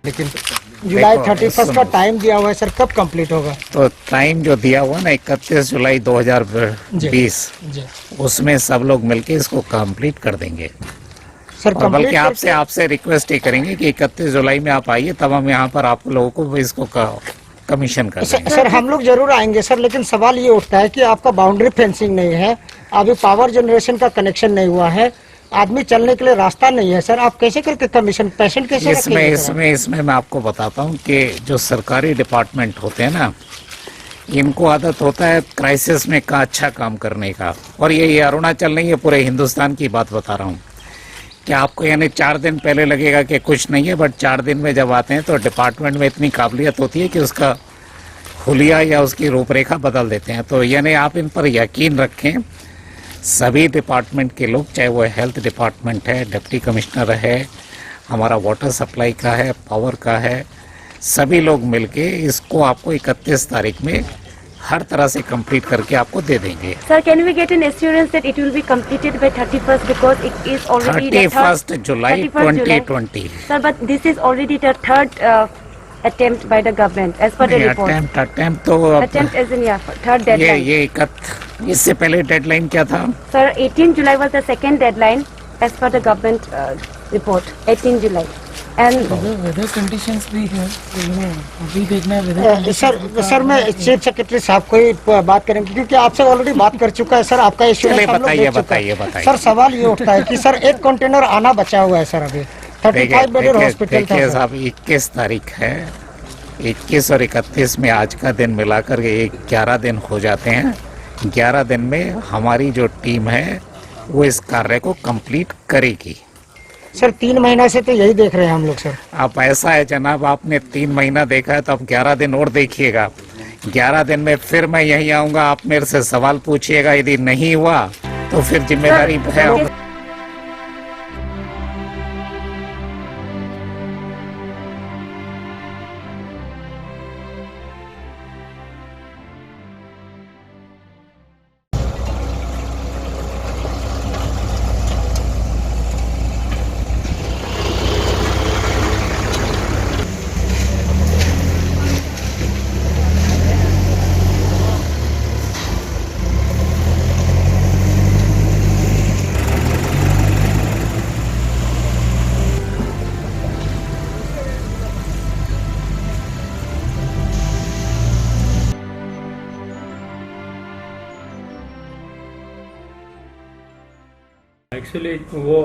लेकिन जुलाई 31 का टाइम दिया हुआ है सर, कब कंप्लीट होगा? तो टाइम जो दिया हुआ ना 31 जुलाई 2020, उसमें सब लोग मिलके इसको कंप्लीट कर देंगे सर। और बल्कि आपसे रिक्वेस्ट ही करेंगे कि 31 जुलाई में आप आइए, तब हम यहाँ पर आप लोगों को इसको कमीशन कर देंगे। सर हम लोग जरूर आएंगे सर, लेकिन सवाल ये उठता है कि आपका बाउंड्री फेंसिंग नहीं है, अभी पावर जनरेशन का कनेक्शन नहीं हुआ है, आदमी चलने के लिए रास्ता नहीं है सर, आप कैसे करके कमीशन पेशेंट कैसे? इसमें मैं आपको बताता हूँ कि जो सरकारी डिपार्टमेंट होते हैं ना, इनको आदत होता है क्राइसिस में का अच्छा काम करने का। और ये अरुणाचल नहीं है, पूरे हिंदुस्तान की बात बता रहा हूँ कि आपको यानी 4 दिन पहले लगेगा कि कुछ नहीं है, बट 4 दिन में जब आते हैं तो डिपार्टमेंट में इतनी काबिलियत होती है कि उसका हुलिया या उसकी रूपरेखा बदल देते हैं। तो यानी आप इन पर यकीन रखें, सभी डिपार्टमेंट के लोग, चाहे वो हेल्थ डिपार्टमेंट है, डिप्टी कमिश्नर है, हमारा वाटर सप्लाई का है, पावर का है, सभी लोग मिलके इसको आपको 31 तारीख में हर तरह से कंप्लीट करके आपको दे देंगे। Sir, can we get an assurance that it will be completed by 31st because it is already 31st July 2020। Sir, but this is already the third attempt by the government as per the report. Attempt तो attempt as in third deadline. इससे पहले deadline क्या था? Sir, 18 July was the second deadline as per the government report. 18 July. And weather conditions भी है, अभी देखना है weather। सर मैं चीफ सेक्रेटरी साहब को ही बात करेंगे, क्योंकि आपसे ऑलरेडी बात कर चुका है सर, आपका इश्यू बताइए। सर सवाल ये उठता है कि सर एक कंटेनर आना बचा हुआ है सर, अभी 35 बेडेड हॉस्पिटल था साहब। 21 तारीख है, 21 और 31 में आज का दिन मिलाकर 11 दिन हो जाते हैं। 11 दिन में हमारी जो टीम है वो इस कार्य को कंप्लीट करेगी। सर 3 महीना से तो यही देख रहे हैं हम लोग सर। आप ऐसा है जनाब, आपने 3 महीना देखा है तो आप 11 दिन और देखिएगा। 11 दिन में फिर मैं यहीं आऊंगा, आप मेरे से सवाल पूछिएगा, यदि नहीं हुआ तो फिर जिम्मेदारी है। एक्चुअली वो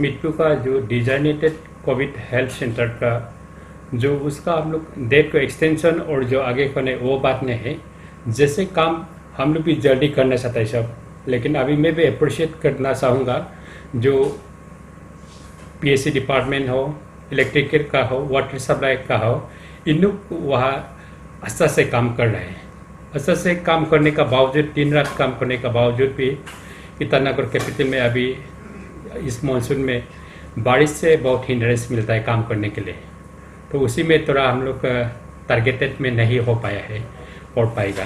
मिट्टू का जो डिजाइनेटेड कोविड हेल्थ सेंटर का जो उसका हम लोग डेट को एक्सटेंशन और जो आगे करने वो बात नहीं है। जैसे काम हम लोग भी जल्दी करना चाहते हैं सब, लेकिन अभी मैं भी अप्रिशिएट करना चाहूँगा जो पीएससी डिपार्टमेंट हो, इलेक्ट्रिकल का हो, वाटर सप्लाई का हो, इन लोग वहाँ अच्छा से काम कर रहे हैं। अच्छा से काम करने का बावजूद, दिन रात काम करने का बावजूद भी ईटानगर कैपिटल में अभी इस मानसून में बारिश से बहुत हिंड्रेंस मिलता है काम करने के लिए, तो उसी में थोड़ा हम लोग टारगेटेड में नहीं हो पाया है और पाएगा।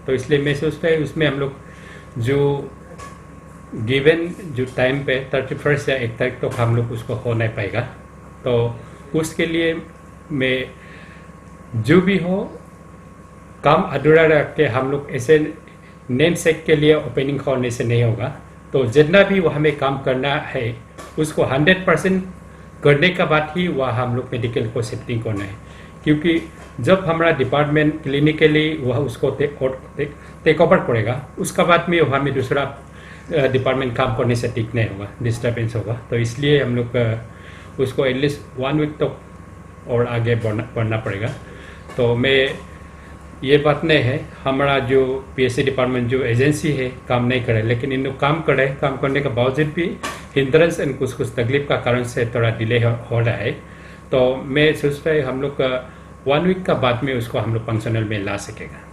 तो इसलिए मैं सोचता है उसमें हम लोग जो गिवन जो टाइम पे 31 या 1 तारीख तक हम लोग उसको हो नहीं पाएगा, तो उसके लिए मैं जो भी हो काम अधूरा रख के हम लोग ऐसे नेम सेक के लिए ओपनिंग होने से नहीं होगा। तो जितना भी वो हमें काम करना है उसको 100% करने के बाद ही वह हम लोग मेडिकल को सेटिंग करना है, क्योंकि जब हमारा डिपार्टमेंट क्लिनिकली वह उसको टेक ओवर करेगा, उसका बाद में वहाँ में दूसरा डिपार्टमेंट काम करने से ठीक नहीं होगा, डिस्टर्बेंस होगा। तो इसलिए हम लोग उसको एटलीस्ट 1 वीक तक और आगे बढ़ना पड़ेगा। तो मैं ये बात नहीं है हमारा जो पीएससी डिपार्टमेंट जो एजेंसी है काम नहीं करे, लेकिन इन लोग काम करे, काम करने के बावजूद भी हिंड्रेंस एंड कुछ तकलीफ का कारण से थोड़ा डिले हो रहा है। तो मैं सोचता है हम लोग 1 वीक का बाद में उसको हम लोग फंक्शनल में ला सकेगा।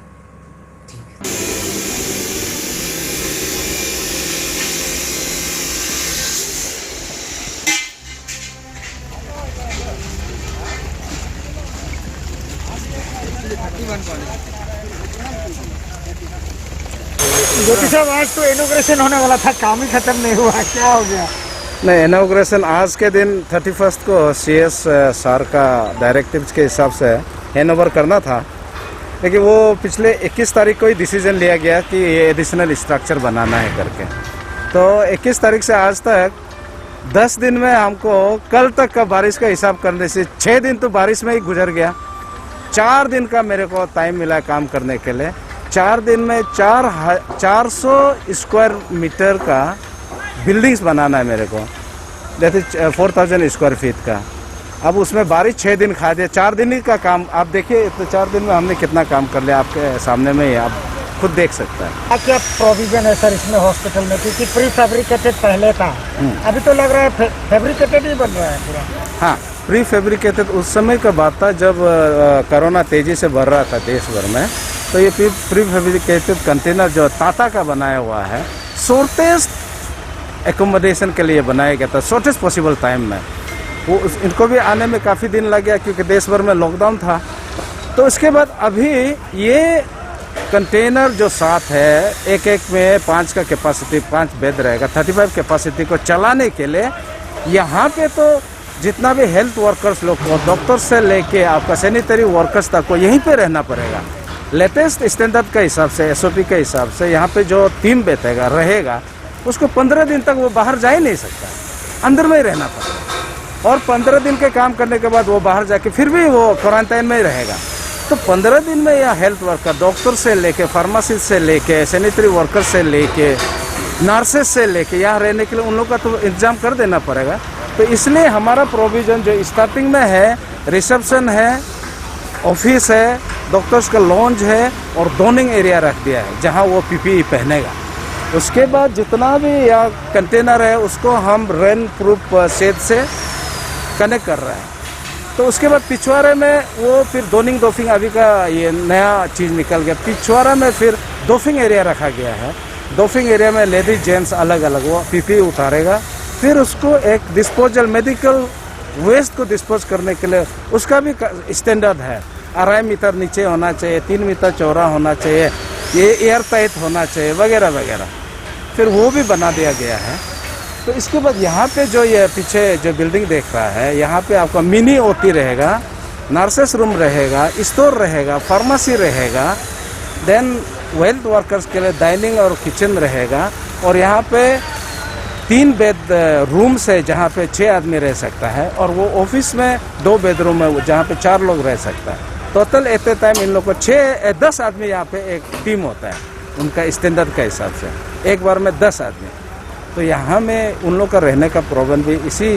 ज्योति साहब आज तो इनॉग्रेशन होने वाला था, काम ही खत्म नहीं हुआ, क्या हो गया? नहीं, इनॉग्रेशन आज के दिन 31 को CS सर का डायरेक्टिव के हिसाब से हैंड ओवर करना था, लेकिन वो पिछले 21 तारीख को ही डिसीजन लिया गया कि ये एडिशनल स्ट्रक्चर बनाना है करके। तो 21 तारीख से आज तक 10 दिन में हमको कल तक का बारिश का हिसाब करने से 6 दिन तो बारिश में ही गुजर गया। 4 दिन का मेरे को टाइम मिला काम करने के लिए। 4 दिन में 400 स्क्वायर मीटर का बिल्डिंग्स बनाना है मेरे को, दैट इज 4000 स्क्वायर फीट का। अब उसमें बारिश 6 दिन खा दिया। 4 दिन ही का काम आप देखिए, तो 4 दिन में हमने कितना काम कर लिया आपके सामने में ही आप खुद देख सकते हैं। क्या प्रोविजन है सर इसमें हॉस्पिटल में, क्योंकि प्री फैब्रिकेटेड पहले था, अभी तो लग रहा है फैब्रिकेटेड ही बन रहा है पूरा। हाँ, प्री फैब्रिकेटेड उस समय का बात था जब कोरोना तेजी से बढ़ रहा था देश भर में। तो ये प्री फैब्रिकेटेड कंटेनर जो टाटा का बनाया हुआ है, शॉर्टेस्ट एकोमोडेशन के लिए बनाया गया था, शॉर्टेस्ट पॉसिबल टाइम में। वो इनको भी आने में काफ़ी दिन लग गया क्योंकि देश भर में लॉकडाउन था। तो इसके बाद अभी ये कंटेनर जो साथ है, एक में 5 का कैपेसिटी, 5 बेड रहेगा, 35 कैपेसिटी को चलाने के लिए यहाँ पे तो जितना भी हेल्थ वर्कर्स लोग को, डॉक्टर से लेके आपका सैनिटरी वर्कर्स तक को यहीं पे रहना पड़ेगा। लेटेस्ट स्टैंडर्ड के हिसाब से, SOP के हिसाब से यहाँ पे जो टीम बैठेगा रहेगा, उसको 15 दिन तक वो बाहर जा ही नहीं सकता, अंदर में ही रहना पड़ेगा। और 15 दिन के काम करने के बाद वो बाहर जाके फिर भी वो क्वारंटाइन में ही रहेगा। तो 15 दिन में यह हेल्थ वर्कर, डॉक्टर से लेके, फार्मासिस्ट से लेके, सैनिटरी वर्कर से लेके, नर्सेस से लेके यहाँ रहने के लिए उन लोगों का तो इंतजाम कर देना पड़ेगा। तो इसलिए हमारा प्रोविज़न जो स्टार्टिंग में है, रिसेप्शन है, ऑफिस है, डॉक्टर्स का लॉन्ज है और डोनिंग एरिया रख दिया है जहाँ वो PPE पहनेगा। उसके बाद जितना भी यहाँ कंटेनर है उसको हम रेन प्रूफ शेड से कनेक्ट कर रहे हैं। तो उसके बाद पिछवाड़े में वो फिर डोफिंग अभी का ये नया चीज़ निकल गया। पिछवाड़ा में फिर डोफिंग एरिया रखा गया है। डोफिंग एरिया में लेडीज जेंट्स अलग अलग वो PPE उतारेगा, फिर उसको एक डिस्पोजल मेडिकल वेस्ट को डिस्पोज करने के लिए उसका भी स्टैंडर्ड है। 2.5 मीटर नीचे होना चाहिए, 3 मीटर चौड़ा होना चाहिए, ये एयर टाइट होना चाहिए वगैरह वगैरह। फिर वो भी बना दिया गया है। तो इसके बाद यहाँ पे जो ये पीछे जो बिल्डिंग देख रहा है, यहाँ पे आपका मिनी OT रहेगा, नर्सेस रूम रहेगा, स्टोर रहेगा, फार्मेसी रहेगा, देन हेल्थ वर्कर्स के लिए डाइनिंग और किचन रहेगा। और यहाँ पे 3 बेड रूम्स है जहाँ पे 6 आदमी रह सकता है, और वो ऑफिस में 2 बेडरूम है जहाँ पे 4 लोग रह सकता है। टोटल एट ए टाइम इन लोग को 10 आदमी यहाँ पे एक टीम होता है उनका स्टैंडर्ड के हिसाब से, एक बार में 10 आदमी। तो यहाँ में उन लोग का रहने का प्रॉब्लम भी इसी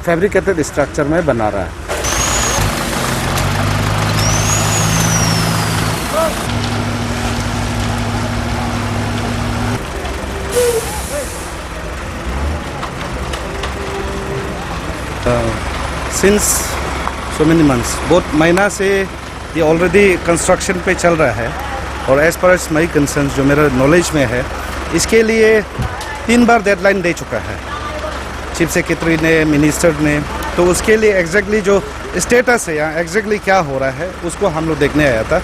फैब्रिकेटेड स्ट्रक्चर में बना रहा है। सिंस सो मेनी मंथ्स, बहुत महीना से ये ऑलरेडी कंस्ट्रक्शन पे चल रहा है। और as per as my concern जो मेरा नॉलेज में है, इसके लिए 3 बार डेडलाइन दे चुका है चीफ सेक्रेटरी ने, मिनिस्टर ने। तो उसके लिए एग्जैक्टली जो स्टेटस है यहाँ एग्जैक्टली क्या हो रहा है उसको हम लोग देखने आया था,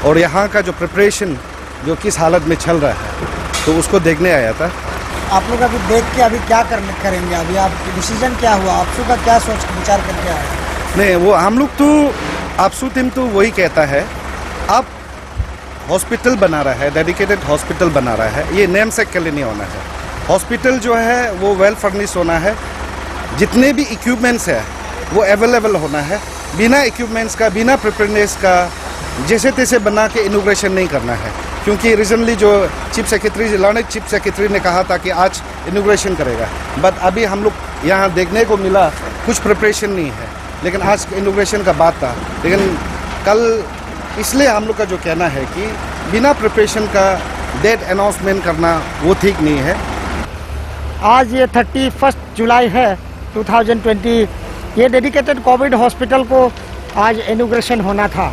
और यहाँ का जो प्रिपरेशन जो किस हालत में चल रहा है तो उसको देखने आया था। आप लोग अभी देख के अभी क्या करेंगे? अभी आप डिसीजन क्या हुआ? आपसू का क्या सोच विचार करके आए? नहीं, वो हम लोग तो आपसू टीम तो वही कहता है, आप हॉस्पिटल बना रहा है, डेडिकेटेड हॉस्पिटल बना रहा है, ये नेम सेक के लिए नहीं होना है। हॉस्पिटल जो है वो वेल फर्निश होना है, जितने भी इक्विपमेंट्स है वो अवेलेबल होना है। बिना इक्विपमेंट्स का, बिना प्रिपेयरनेस का जैसे तैसे बना के इनोग्रेशन नहीं करना है। क्योंकि रिसेंटली जो चीफ सेक्रेटरी ने कहा था कि आज इनोग्रेशन करेगा, बट अभी हम लोग यहाँ देखने को मिला कुछ प्रिपरेशन नहीं है। लेकिन आज इनोग्रेशन का बात था, लेकिन कल इसलिए हम लोग का जो कहना है कि बिना प्रिपरेशन का डेट अनाउंसमेंट करना वो ठीक नहीं है। आज ये 31 जुलाई है 2020, ये डेडिकेटेड कोविड हॉस्पिटल को आज इनॉग्रेशन होना था,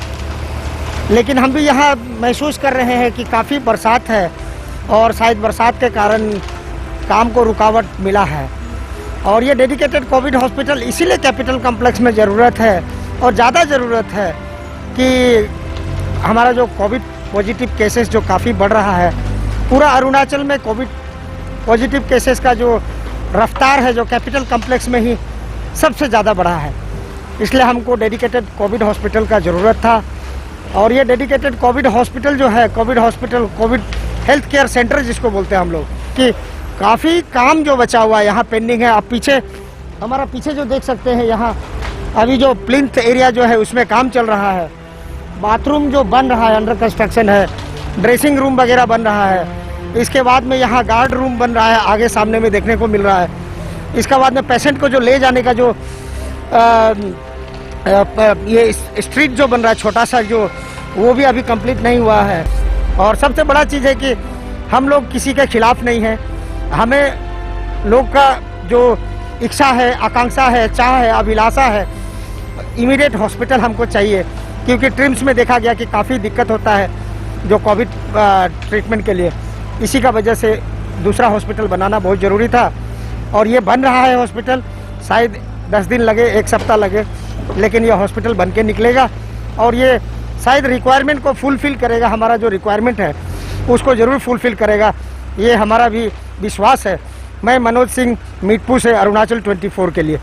लेकिन हम भी यहाँ महसूस कर रहे हैं कि काफ़ी बरसात है और शायद बरसात के कारण काम को रुकावट मिला है। और ये डेडिकेटेड कोविड हॉस्पिटल इसीलिए कैपिटल कॉम्प्लेक्स में ज़रूरत है, और ज़्यादा ज़रूरत है कि हमारा जो कोविड पॉजिटिव केसेस जो काफ़ी बढ़ रहा है, पूरा अरुणाचल में कोविड पॉजिटिव केसेस का जो रफ्तार है जो कैपिटल कॉम्प्लेक्स में ही सबसे ज़्यादा बढ़ा है। इसलिए हमको डेडिकेटेड कोविड हॉस्पिटल का ज़रूरत था। और ये डेडिकेटेड कोविड हॉस्पिटल जो है, Covid hospital, Covid health care centre जिसको बोलते हैं हम लोग, कि काफ़ी काम जो बचा हुआ है यहाँ पेंडिंग है। आप पीछे, हमारा पीछे जो देख सकते हैं, यहाँ अभी जो प्लिंथ एरिया जो है उसमें काम चल रहा है। बाथरूम जो बन रहा है, अंडर कंस्ट्रक्शन है। ड्रेसिंग रूम वगैरह बन रहा है। इसके बाद में यहाँ गार्ड रूम बन रहा है, आगे सामने में देखने को मिल रहा है। इसके बाद में पेशेंट को जो ले जाने का जो ये स्ट्रीट जो बन रहा है छोटा सा, जो वो भी अभी कंप्लीट नहीं हुआ है। और सबसे बड़ा चीज़ है कि हम लोग किसी के खिलाफ नहीं हैं। हमें लोग का जो इच्छा है, आकांक्षा है, चाह है, अभिलाषा है, इमीडिएट हॉस्पिटल हमको चाहिए। क्योंकि ट्रिम्स में देखा गया कि काफ़ी दिक्कत होता है जो कोविड ट्रीटमेंट के लिए। इसी का वजह से दूसरा हॉस्पिटल बनाना बहुत ज़रूरी था। और ये बन रहा है हॉस्पिटल, शायद 10 दिन लगे, 1 सप्ताह लगे, लेकिन ये हॉस्पिटल बन के निकलेगा। और ये शायद रिक्वायरमेंट को फुलफिल करेगा, हमारा जो रिक्वायरमेंट है उसको ज़रूर फुलफिल करेगा, ये हमारा भी विश्वास है। मैं मनोज सिंह, मीटपू से, अरुणाचल 24 के लिए।